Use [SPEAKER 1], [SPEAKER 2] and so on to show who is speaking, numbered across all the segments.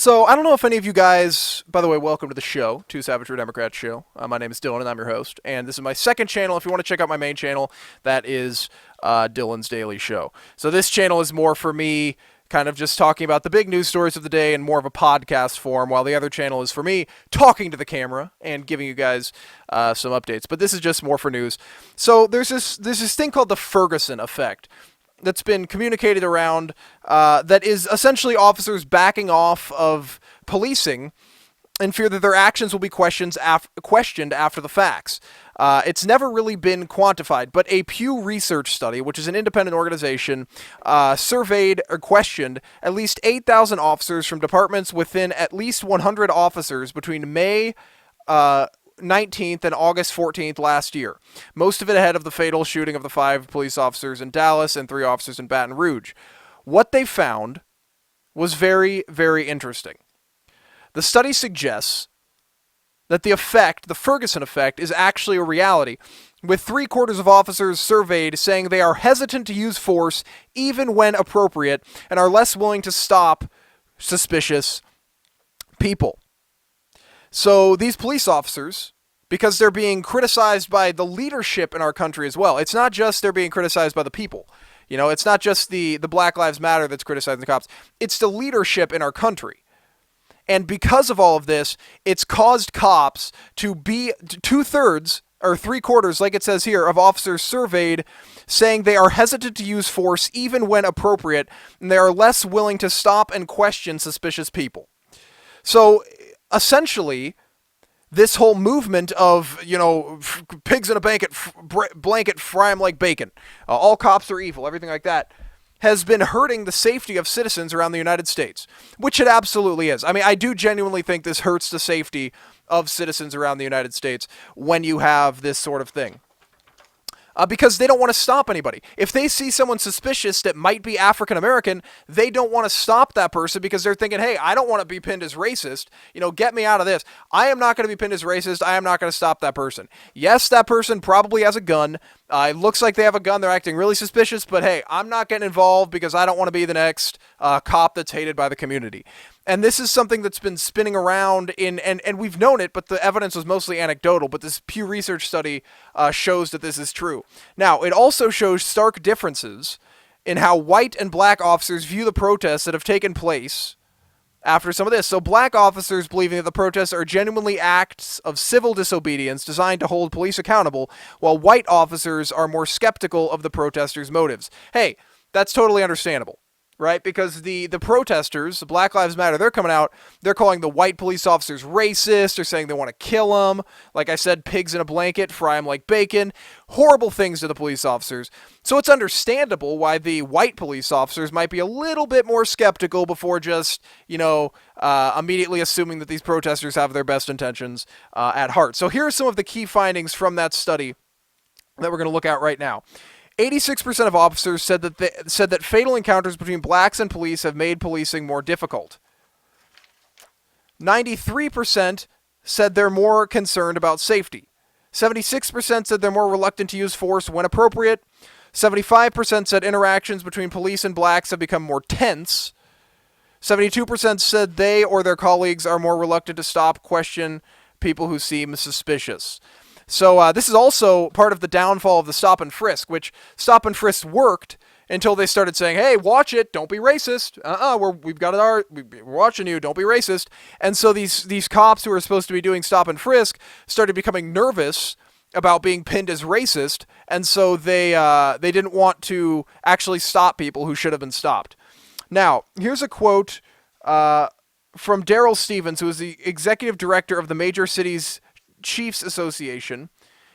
[SPEAKER 1] So, I don't know if any of you guys, by the way, welcome to the show, Two Savage for Democrats show. My name is Dylan and I'm your host. And this is my second channel. If you want to check out my main channel, that is Dylan's Daily Show. So, this channel is more for me, kind of just talking about the big news stories of the day in more of a podcast form, while the other channel is for me talking to the camera and giving you guys some updates. But this is just more for news. So, there's this thing called the Ferguson effect that's been communicated around that is essentially officers backing off of policing in fear that their actions will be questioned after the facts. It's never really been quantified, but a Pew Research study, which is an independent organization, surveyed or questioned at least 8,000 officers from departments within at least 100 officers between May 19th and August 14th last year. Most of it ahead of the fatal shooting of the 5 police officers in Dallas and 3 officers in Baton Rouge. What they found was very, very interesting. The study suggests that the Ferguson effect, is actually a reality, with 3/4 of officers surveyed saying they are hesitant to use force even when appropriate and are less willing to stop suspicious people. So these police officers, because they're being criticized by the leadership in our country as well, it's not just they're being criticized by the people. You know, it's not just the Black Lives Matter that's criticizing the cops. It's the leadership in our country. And because of all of this, it's caused cops to be 2/3 or 3/4, like it says here, of officers surveyed saying they are hesitant to use force even when appropriate, and they are less willing to stop and question suspicious people. So essentially, this whole movement of, pigs in a blanket fry them like bacon, all cops are evil, everything like that, has been hurting the safety of citizens around the United States, which it absolutely is. I mean, I do genuinely think this hurts the safety of citizens around the United States when you have this sort of thing. Because they don't want to stop anybody. If they see someone suspicious that might be African American, they don't want to stop that person because they're thinking, hey, I don't want to be pinned as racist. Get me out of this. I am not going to be pinned as racist. I am not going to stop that person. Yes, that person probably has a gun. It looks like they have a gun. They're acting really suspicious, but hey, I'm not getting involved because I don't want to be the next cop that's hated by the community. And this is something that's been spinning around and we've known it, but the evidence was mostly anecdotal. But this Pew Research study shows that this is true. Now, it also shows stark differences in how white and black officers view the protests that have taken place after some of this. So black officers believing that the protests are genuinely acts of civil disobedience designed to hold police accountable, while white officers are more skeptical of the protesters' motives. Hey, that's totally understandable. Right? Because the protesters, the Black Lives Matter, they're coming out, they're calling the white police officers racist, they're saying they want to kill them. Like I said, pigs in a blanket, fry them like bacon. Horrible things to the police officers. So it's understandable why the white police officers might be a little bit more skeptical before just, immediately assuming that these protesters have their best intentions at heart. So here are some of the key findings from that study that we're going to look at right now. 86% of officers said that fatal encounters between blacks and police have made policing more difficult. 93% said they're more concerned about safety. 76% said they're more reluctant to use force when appropriate. 75% said interactions between police and blacks have become more tense. 72% said they or their colleagues are more reluctant to stop, question people who seem suspicious. So this is also part of the downfall of the stop and frisk, which stop and frisk worked until they started saying, hey, watch it, don't be racist. We're watching you, don't be racist. And so these cops who are supposed to be doing stop and frisk started becoming nervous about being pinned as racist, and so they didn't want to actually stop people who should have been stopped. Now, here's a quote from Daryl Stevens, who is the executive director of the Major Cities Chiefs Association.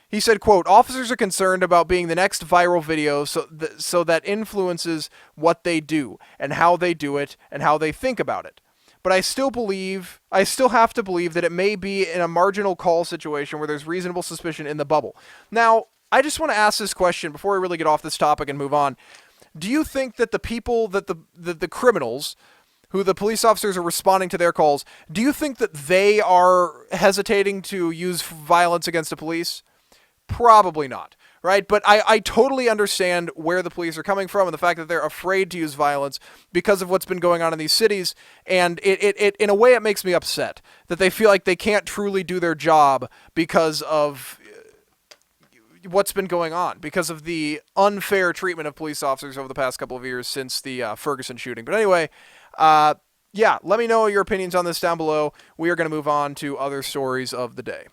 [SPEAKER 1] He said, quote, officers are concerned about being the next viral video so that influences what they do and how they do it and how they think about it. But I still have to believe that it may be in a marginal call situation where there's reasonable suspicion in the bubble. Now, I just want to ask this question before we really get off this topic and move on. Do you think that the people, that the criminals who the police officers are responding to their calls, do you think that they are hesitating to use violence against the police? Probably not, right? But I totally understand where the police are coming from and the fact that they're afraid to use violence because of what's been going on in these cities. And it in a way, it makes me upset that they feel like they can't truly do their job because of what's been going on, because of the unfair treatment of police officers over the past couple of years since the Ferguson shooting. But anyway, yeah, let me know your opinions on this down below. We are going to move on to other stories of the day.